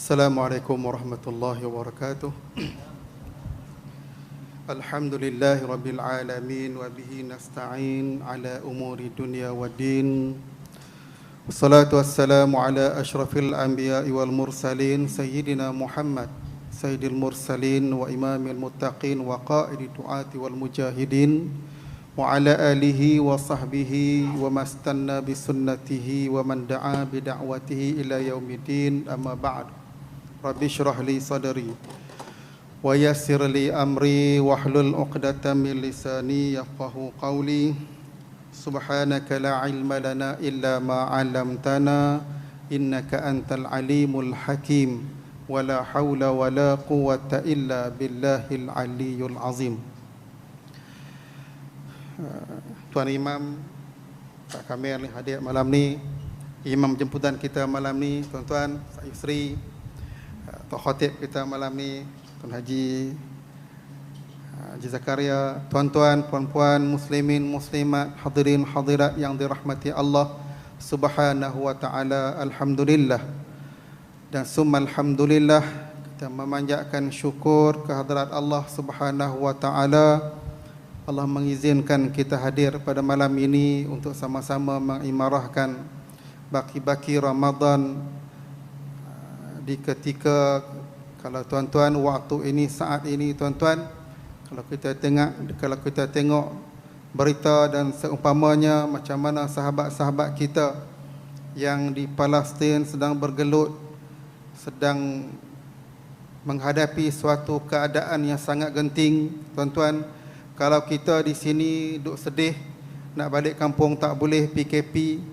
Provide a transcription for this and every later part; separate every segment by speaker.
Speaker 1: Assalamualaikum warahmatullahi wabarakatuh. Alhamdulillahi rabbil alamin wa bihi nasta'in ala umuri dunya waddin. Wassalatu wassalamu ala asyrafil anbiya'i wal mursalin sayyidina Muhammad sayyidil mursalin wa imamil muttaqin wa qaidi du'ati wal mujahidin wa ala alihi wa sahbihi wa mastanna bi sunnatihi wa man da'a bi da'watihi ila yaumiddin, amma ba'd. Rabbi syrah li sadri wa yassir li amri wahlul 'uqdatam min lisani yafqahu qawli. Subhanaka la ilma lana illa ma 'allamtana innaka antal alimul hakim wa la haula wa la quwwata illa billahil aliyyul azim. Tuan Imam, Pak Kamil hadir malam ni, Imam jemputan kita malam ni, tuan-tuan, Pak Yusri, Tok Khatib kita malam ni, Tuan Haji Zakaria, tuan-tuan, puan-puan, muslimin, muslimat, hadirin, hadirat yang dirahmati Allah Subhanahu wa taala. Alhamdulillah dan summa alhamdulillah, kita memanjatkan syukur kehadrat Allah Subhanahu wa taala. Allah mengizinkan kita hadir pada malam ini untuk sama-sama mengimarahkan baki-baki Ramadan di ketika, kalau tuan-tuan waktu ini, saat ini tuan-tuan, kalau kita tengok berita dan seumpamanya macam mana sahabat-sahabat kita yang di Palestin sedang bergelut, sedang menghadapi suatu keadaan yang sangat genting, tuan-tuan. Kalau kita di sini duk sedih, nak balik kampung tak boleh, PKP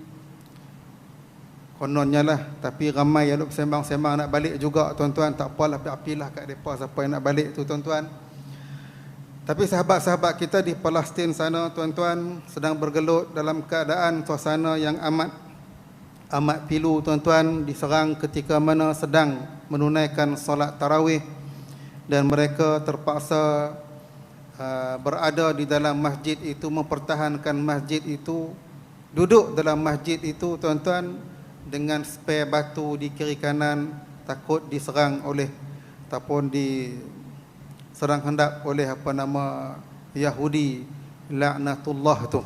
Speaker 1: kononnya lah, tapi ramai yang duk sembang-sembang nak balik juga, tuan-tuan. Tak apalah, apilah kat mereka siapa yang nak balik tu, tuan-tuan. Tapi sahabat-sahabat kita di Palestin sana, tuan-tuan, sedang bergelut dalam keadaan suasana yang amat pilu, tuan-tuan. Diserang ketika mana sedang menunaikan solat tarawih, dan mereka terpaksa berada di dalam masjid itu, mempertahankan masjid itu, duduk dalam masjid itu, tuan-tuan, dengan spare batu di kiri kanan, takut diserang oleh ataupun diserang hendak oleh Yahudi laknatullah tu.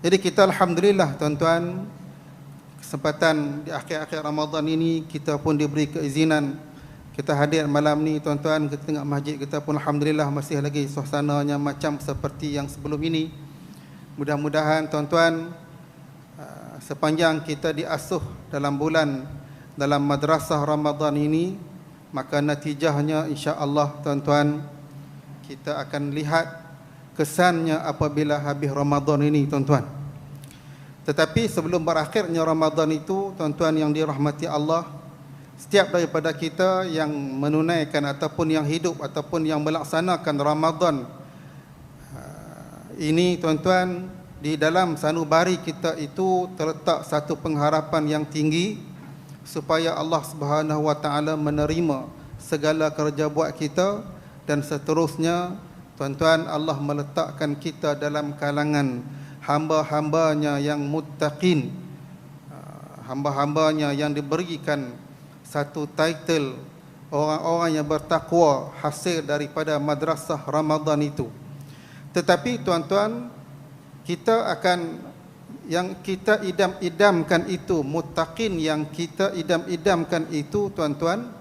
Speaker 1: Jadi kita alhamdulillah, tuan-tuan, kesempatan di akhir-akhir Ramadan ini kita pun diberi keizinan kita hadir malam ni, tuan-tuan. Kita tengok masjid kita pun alhamdulillah masih lagi suasananya macam seperti yang sebelum ini. Mudah-mudahan, tuan-tuan, sepanjang kita diasuh dalam madrasah Ramadan ini, maka natijahnya insya-Allah, tuan-tuan, kita akan lihat kesannya apabila habis Ramadan ini, tuan-tuan. Tetapi sebelum berakhirnya Ramadan itu, tuan-tuan yang dirahmati Allah, setiap daripada kita yang menunaikan ataupun yang hidup ataupun yang melaksanakan Ramadan ini, tuan-tuan, di dalam sanubari kita itu terletak satu pengharapan yang tinggi supaya Allah Subhanahu wa taala menerima segala kerja buat kita, dan seterusnya, tuan-tuan, Allah meletakkan kita dalam kalangan hamba-hambanya yang muttaqin, hamba-hambanya yang diberikan satu title orang-orang yang bertakwa hasil daripada madrasah Ramadan itu. Tetapi, tuan-tuan, kita akan, yang kita idam-idamkan itu, muttaqin yang kita idam-idamkan itu, tuan-tuan,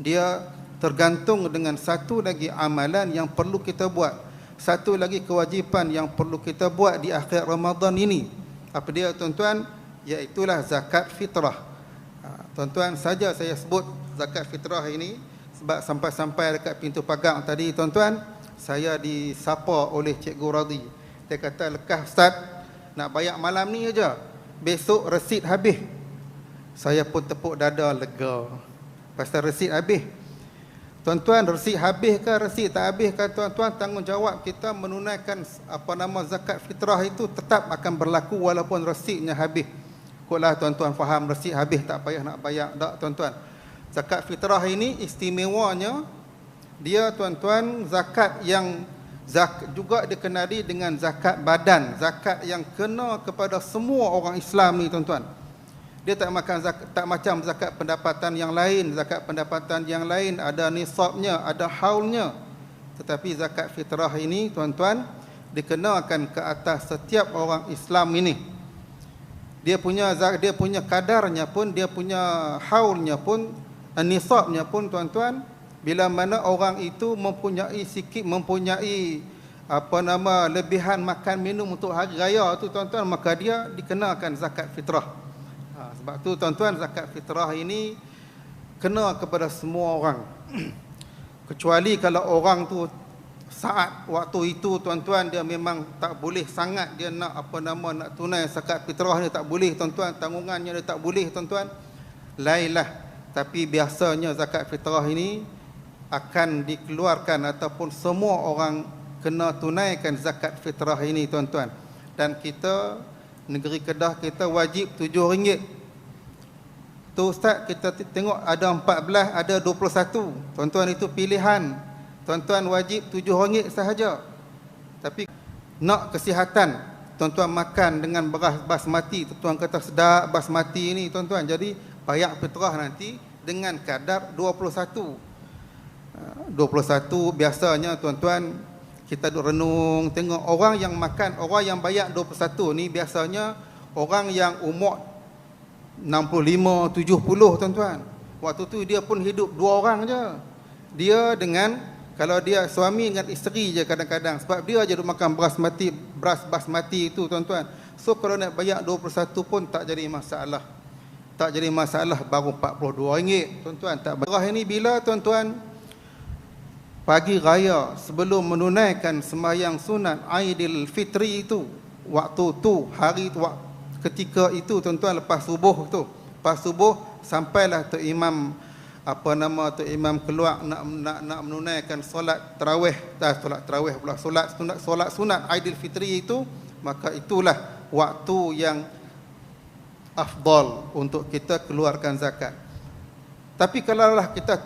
Speaker 1: dia tergantung dengan satu lagi amalan yang perlu kita buat, satu lagi kewajipan yang perlu kita buat di akhir Ramadan ini. Apa dia, tuan-tuan? Iaitulah zakat fitrah. Tuan-tuan, saja saya sebut zakat fitrah ini sebab sampai-sampai dekat pintu pagar tadi, tuan-tuan, saya disapa oleh Cikgu Radhi. Dia kata, "Lekah Ustaz, nak bayar malam ni aja, besok resit habis." Saya pun tepuk dada lega, pasal resit habis. Tuan-tuan, resit habis ke resit tak habis ke, tuan-tuan, tanggungjawab kita menunaikan zakat fitrah itu tetap akan berlaku walaupun resitnya habis. Koklah tuan-tuan faham, resit habis tak payah nak bayar. Tak, tuan-tuan. Zakat fitrah ini istimewanya, dia, tuan-tuan, zakat yang juga dikenali dengan zakat badan, zakat yang kena kepada semua orang Islam ni, tuan-tuan. Dia tak makan zakat, tak macam zakat pendapatan yang lain. Zakat pendapatan yang lain ada nisabnya, ada haulnya. Tetapi zakat fitrah ini, tuan-tuan, dikenakan ke atas setiap orang Islam ini. Dia punya kadarnya pun, dia punya haulnya pun, nisabnya pun, tuan-tuan. Bila mana orang itu mempunyai lebihan makan minum untuk hari raya tu, tuan-tuan, maka dia dikenakan zakat fitrah. Sebab tu, tuan-tuan, zakat fitrah ini kena kepada semua orang. Kecuali kalau orang tu saat waktu itu, tuan-tuan, dia memang tak boleh sangat dia nak nak tunai zakat fitrah ni, tak boleh, tuan-tuan, tanggungannya dia tak boleh, tuan-tuan, lainlah. Tapi biasanya zakat fitrah ini akan dikeluarkan ataupun semua orang kena tunaikan zakat fitrah ini, tuan-tuan. Dan kita, negeri Kedah kita wajib RM7. Tu Ustaz, kita tengok ada 14, ada 21. Tuan-tuan, itu pilihan. Tuan-tuan wajib RM7 sahaja. Tapi nak kesihatan, tuan-tuan makan dengan beras basmati. Tuan-tuan kata sedap basmati ni, tuan-tuan. Jadi bayar fitrah nanti dengan kadar 21. 21 biasanya, tuan-tuan, kita duk renung tengok orang yang makan, orang yang bayar 21 ni biasanya orang yang umur 65, 70, tuan-tuan. Waktu tu dia pun hidup 2 orang je. Dia dengan, kalau dia suami dengan isteri je kadang-kadang. Sebab dia je duk makan beras basmati itu, tuan-tuan. So kalau nak bayar 21 pun tak jadi masalah. Tak jadi masalah, baru RM42, tuan-tuan. Tak berah ini bila, tuan-tuan, pagi raya sebelum menunaikan sembahyang sunat Aidilfitri itu, waktu tu, hari tu, ketika itu, tuan-tuan, lepas subuh tu, lepas subuh sampailah tu imam imam keluar nak menunaikan solat tarawih, solat sunat Aidilfitri itu, maka itulah waktu yang afdal untuk kita keluarkan zakat. Tapi kalaulah kita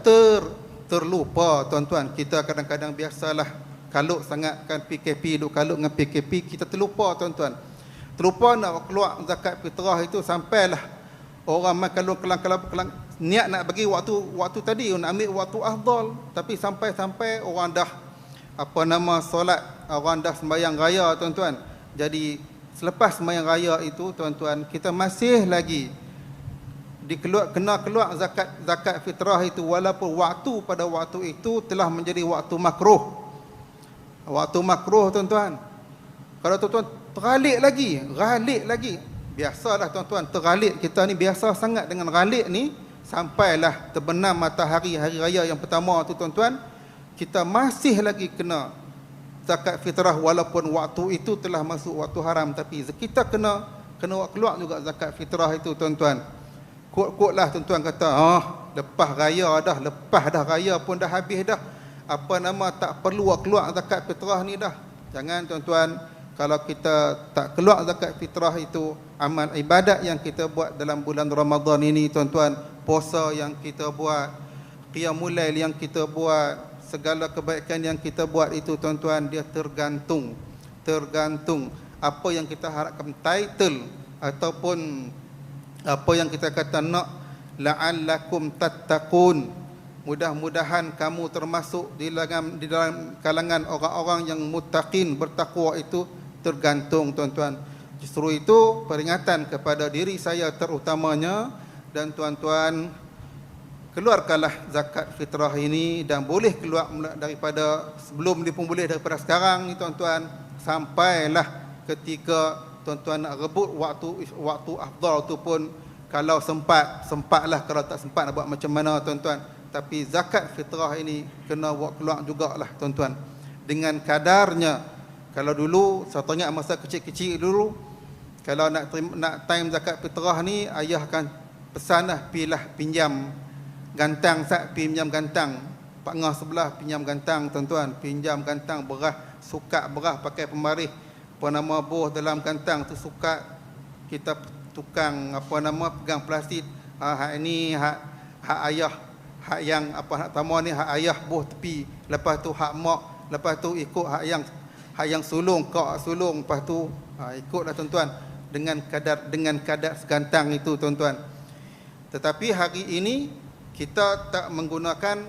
Speaker 1: terlupa, tuan-tuan, kita kadang-kadang biasalah kalut sangat kan PKP, duk kalut dengan PKP, kita terlupa, tuan-tuan. Terlupa nak keluar zakat fitrah itu, sampailah orang kalau kelang niat nak bagi waktu tadi, nak ambil waktu afdal, tapi sampai orang dah solat, orang dah sembahyang raya, tuan-tuan. Jadi selepas sembahyang raya itu, tuan-tuan, kita masih lagi kena keluar zakat fitrah itu, walaupun pada waktu itu telah menjadi waktu makruh. Waktu makruh, tuan-tuan. Kalau tuan-tuan teralik lagi. Biasalah, tuan-tuan, teralik kita ni biasa sangat dengan ralik ni, sampailah terbenam matahari hari raya yang pertama tu, tuan-tuan, kita masih lagi kena zakat fitrah walaupun waktu itu telah masuk waktu haram. Tapi kita kena keluar juga zakat fitrah itu, tuan-tuan. Kot lah, tuan-tuan, kata lepas dah raya pun dah habis dah, tak perlu keluar zakat fitrah ni dah. Jangan, tuan-tuan. Kalau kita tak keluar zakat fitrah itu, amal ibadat yang kita buat dalam bulan Ramadan ini, tuan-tuan, puasa yang kita buat, qiyamul lail yang kita buat, segala kebaikan yang kita buat itu, tuan-tuan, dia tergantung apa yang kita harapkan, title ataupun apa yang kita kata nak la'allakum tattaqun, mudah-mudahan kamu termasuk di dalam kalangan orang-orang yang muttaqin, bertakwa, itu tergantung, tuan-tuan. Justru itu peringatan kepada diri saya terutamanya, dan tuan-tuan, keluarkanlah zakat fitrah ini, dan boleh keluar daripada sebelum ni pun boleh, daripada sekarang ni, tuan-tuan, sampailah ketika tuan-tuan nak rebut waktu afdal tu pun, kalau sempatlah, kalau tak sempat nak buat macam mana, tuan-tuan. Tapi zakat fitrah ini kena buat keluar jugalah, tuan-tuan, dengan kadarnya. Kalau dulu, saya tengok masa kecil-kecil dulu, kalau nak time zakat fitrah ni, ayah akan pesanlah, pinjam gantang, pinjam gantang, Pak Ngah sebelah pinjam gantang, tuan-tuan, pinjam gantang beras, sukat beras pakai pemarih, buah dalam gantang tu, sukat kita tukang pegang plastik, hak ini hak ayah, hak yang hak tamu ni hak ayah buah tepi, lepas tu hak mak, lepas tu ikut hak yang sulung, kau sulung, lepas tu ikutlah, tuan-tuan. dengan kadar segantang itu tuan-tuan. Tetapi hari ini kita tak menggunakan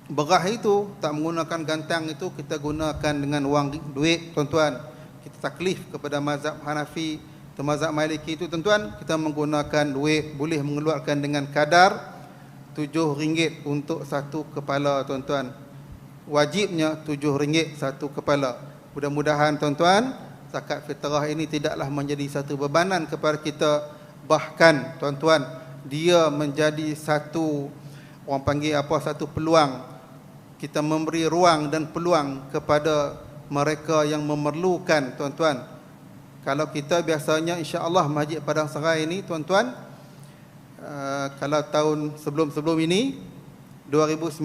Speaker 1: berah itu, tak menggunakan gantang itu, kita gunakan dengan wang duit tuan-tuan. Kita taklif kepada mazhab Hanafi atau mazhab Maliki itu tuan-tuan, kita menggunakan duit, boleh mengeluarkan dengan kadar RM7 untuk satu kepala tuan-tuan. Wajibnya RM7 satu kepala. Mudah-mudahan tuan-tuan, zakat fitrah ini tidaklah menjadi satu bebanan kepada kita. Bahkan tuan-tuan, dia menjadi satu, orang panggil satu peluang. Kita memberi ruang dan peluang kepada mereka yang memerlukan tuan-tuan. Kalau kita biasanya insya-Allah Masjid Padang Serai ini tuan-tuan, kalau tahun sebelum ini 2019,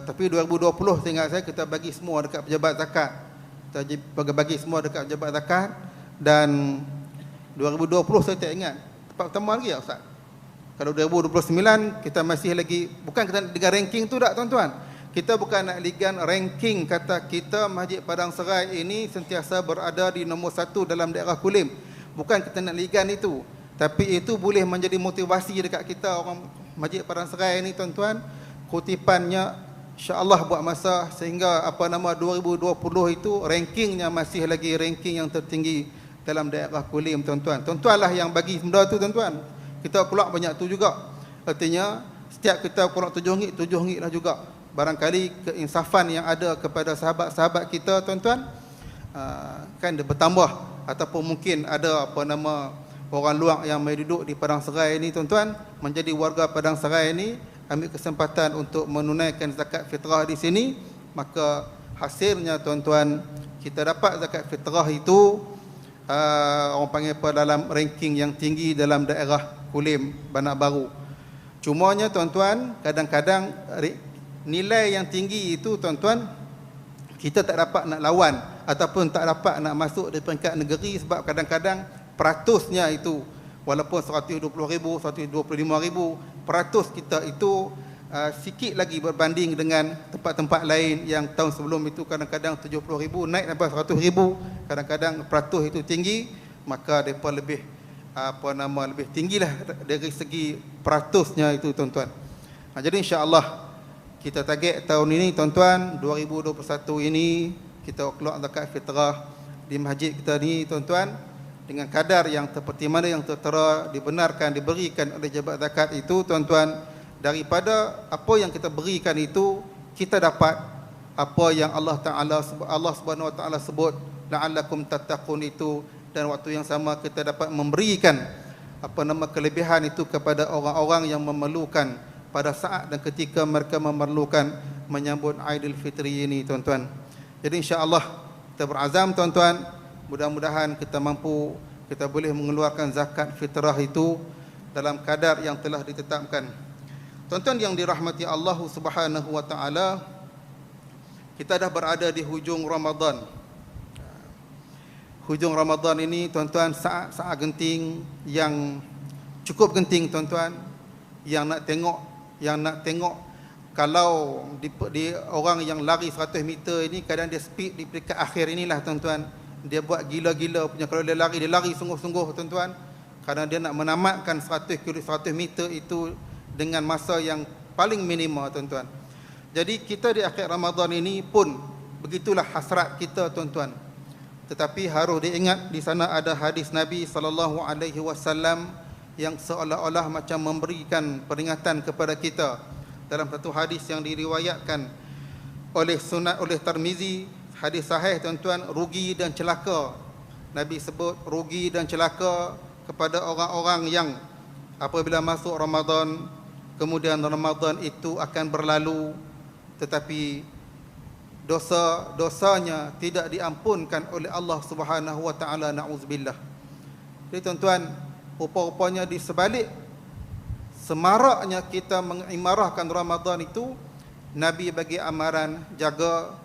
Speaker 1: tapi 2020 seingat saya kita bagi semua dekat pejabat zakat. Kita bagi semua dekat pejabat zakat. Dan 2020 saya tak ingat tempat pertama lagi ya Ustaz. Kalau 2029 kita masih lagi, bukan kita nak ligan ranking tu tak tuan-tuan. Kita bukan nak ligan ranking kata kita Masjid Padang Serai ini sentiasa berada di nombor 1 dalam daerah Kulim. Bukan kita nak ligan itu. Tapi itu boleh menjadi motivasi dekat kita orang Masjid Padang Serai ini tuan-tuan. Kutipannya insya-Allah buat masa sehingga 2020 itu rankingnya masih lagi ranking yang tertinggi dalam daerah Kulim tuan-tuan. Tuan-tuanlah yang bagi benda tu tuan-tuan. Kita keluar banyak tu juga. Artinya setiap kita keluar RM7 lah juga. Barangkali keinsafan yang ada kepada sahabat-sahabat kita tuan-tuan kan dia bertambah, ataupun mungkin ada orang luar yang mai duduk di Padang Serai ini tuan-tuan, menjadi warga Padang Serai ini, ambil kesempatan untuk menunaikan zakat fitrah di sini, maka hasilnya tuan-tuan kita dapat zakat fitrah itu orang panggil dalam ranking yang tinggi dalam daerah Kulim, Bandar Baru. Cumanya tuan-tuan, kadang-kadang nilai yang tinggi itu tuan-tuan kita tak dapat nak lawan ataupun tak dapat nak masuk di peringkat negeri, sebab kadang-kadang peratusnya itu walaupun 120,000, 125,000, peratus kita itu sikit lagi berbanding dengan tempat-tempat lain yang tahun sebelum itu kadang-kadang 70,000 naik sampai 100,000, kadang-kadang peratus itu tinggi, maka depa lebih lebih tinggilah dari segi peratusnya itu tuan-tuan. Jadi insya-Allah kita target tahun ini tuan-tuan, 2021 ini kita keluar zakat fitrah di masjid kita ni tuan-tuan dengan kadar yang seperti mana yang tertera dibenarkan diberikan oleh jabat zakat itu tuan-tuan. Daripada apa yang kita berikan itu kita dapat apa yang Allah Subhanahu Wa Taala sebut la'allakum tattaqun itu, dan waktu yang sama kita dapat memberikan kelebihan itu kepada orang-orang yang memerlukan pada saat dan ketika mereka memerlukan menyambut Aidil Fitri ini tuan-tuan. Jadi insya-Allah kita berazam tuan-tuan, mudah-mudahan kita mampu, kita boleh mengeluarkan zakat fitrah itu dalam kadar yang telah ditetapkan. Tuan-tuan yang dirahmati Allah Subhanahu Wa Taala, kita dah berada di hujung Ramadan. Hujung Ramadan ini tuan-tuan saat genting yang cukup genting tuan-tuan, yang nak tengok kalau di orang yang lari 100 meter ini kadang dia speed di peringkat akhir inilah tuan-tuan. Dia buat gila-gila punya, kalau dia lari sungguh-sungguh tuan-tuan. Kadang dia nak menamatkan 100 meter itu dengan masa yang paling minima tuan-tuan. Jadi kita di akhir Ramadan ini pun begitulah hasrat kita tuan-tuan. Tetapi harus diingat di sana ada hadis Nabi SAW yang seolah-olah macam memberikan peringatan kepada kita. Dalam satu hadis yang diriwayatkan oleh Tirmizi, hadis sahih tuan-tuan, rugi dan celaka. Nabi sebut rugi dan celaka kepada orang-orang yang apabila masuk Ramadan, kemudian Ramadan itu akan berlalu tetapi dosa-dosanya tidak diampunkan oleh Allah Subhanahu Wa Taala, na'udzubillah. Jadi tuan-tuan, rupa-rupanya di sebalik semaraknya kita mengimarahkan Ramadan itu, Nabi bagi amaran jaga,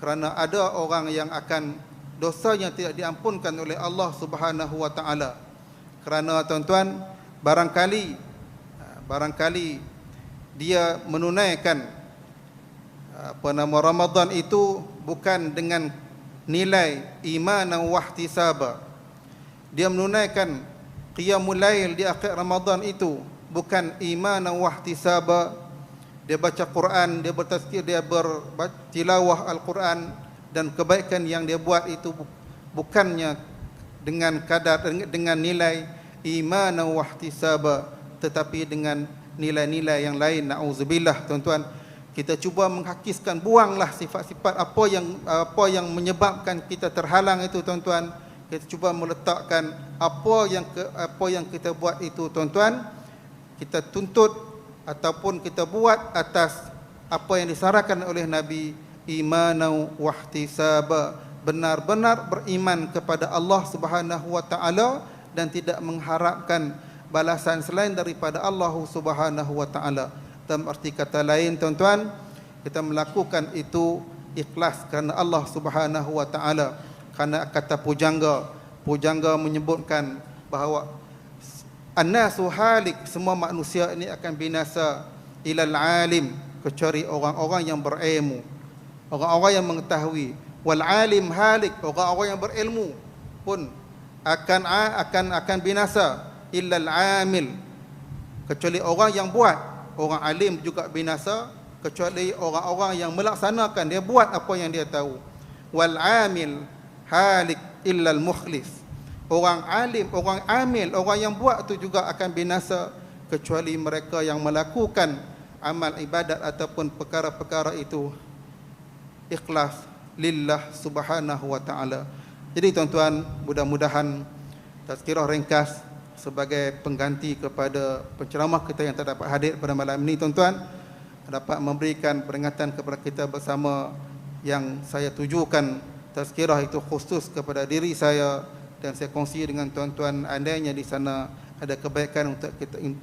Speaker 1: kerana ada orang yang akan dosanya tidak diampunkan oleh Allah Subhanahu Wa Taala. Kerana tuan-tuan, barangkali dia menunaikan Ramadan itu bukan dengan nilai imanan wa ihtisaba. Dia menunaikan qiyamul lail di akhir Ramadan itu bukan imanan wa ihtisaba. Dia baca Quran, dia bertazkir, dia bertilawah Al-Quran, dan kebaikan yang dia buat itu bukannya dengan kadar, dengan nilai imanan wa ihtisaba, tetapi dengan nilai-nilai yang lain. Nauzubillah, tuan-tuan. Kita cuba menghakiskan, buanglah sifat-sifat apa yang menyebabkan kita terhalang itu, tuan-tuan. Kita cuba meletakkan apa yang kita buat itu, tuan-tuan, kita tuntut ataupun kita buat atas apa yang disarankan oleh Nabi, imanan wa ihtisaba, benar-benar beriman kepada Allah Subhanahu wa taala dan tidak mengharapkan balasan selain daripada Allah Subhanahu wa taala. Dalam arti kata lain, tuan-tuan, kita melakukan itu ikhlas kerana Allah Subhanahu wa taala. Kerana kata pujangga menyebutkan bahawa an-nasu halik, semua manusia ini akan binasa, ilal alim, kecuali orang-orang yang berilmu, orang-orang yang mengetahui. Wal alim halik, orang-orang yang berilmu pun akan binasa, illal amil, kecuali orang yang buat. Orang alim juga binasa, kecuali orang-orang yang melaksanakan, dia buat apa yang dia tahu. Wal amil halik illal mukhlis, orang alim, orang amil, orang yang buat itu juga akan binasa, kecuali mereka yang melakukan amal ibadat ataupun perkara-perkara itu ikhlas lillah Subhanahu wa taala. Jadi tuan-tuan, mudah-mudahan tazkirah ringkas sebagai pengganti kepada penceramah kita yang tak dapat hadir pada malam ini, tuan-tuan, dapat memberikan peringatan kepada kita bersama yang saya tujukan. Tazkirah itu khusus kepada diri saya dan saya kongsi dengan tuan-tuan, andainya di sana ada kebaikan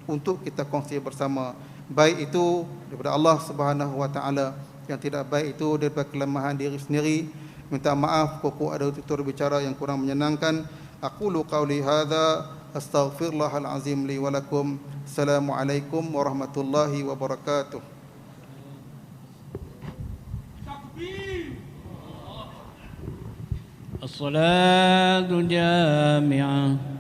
Speaker 1: untuk kita kongsi bersama. Baik itu daripada Allah Subhanahu wa taala, yang tidak baik itu daripada kelemahan diri sendiri. Minta maaf kalau ada tutur bicara yang kurang menyenangkan. Aqulu qawli hadza astaghfirullahal azim li wa lakum. Assalamualaikum warahmatullahi wabarakatuh.
Speaker 2: الصلاة جامعة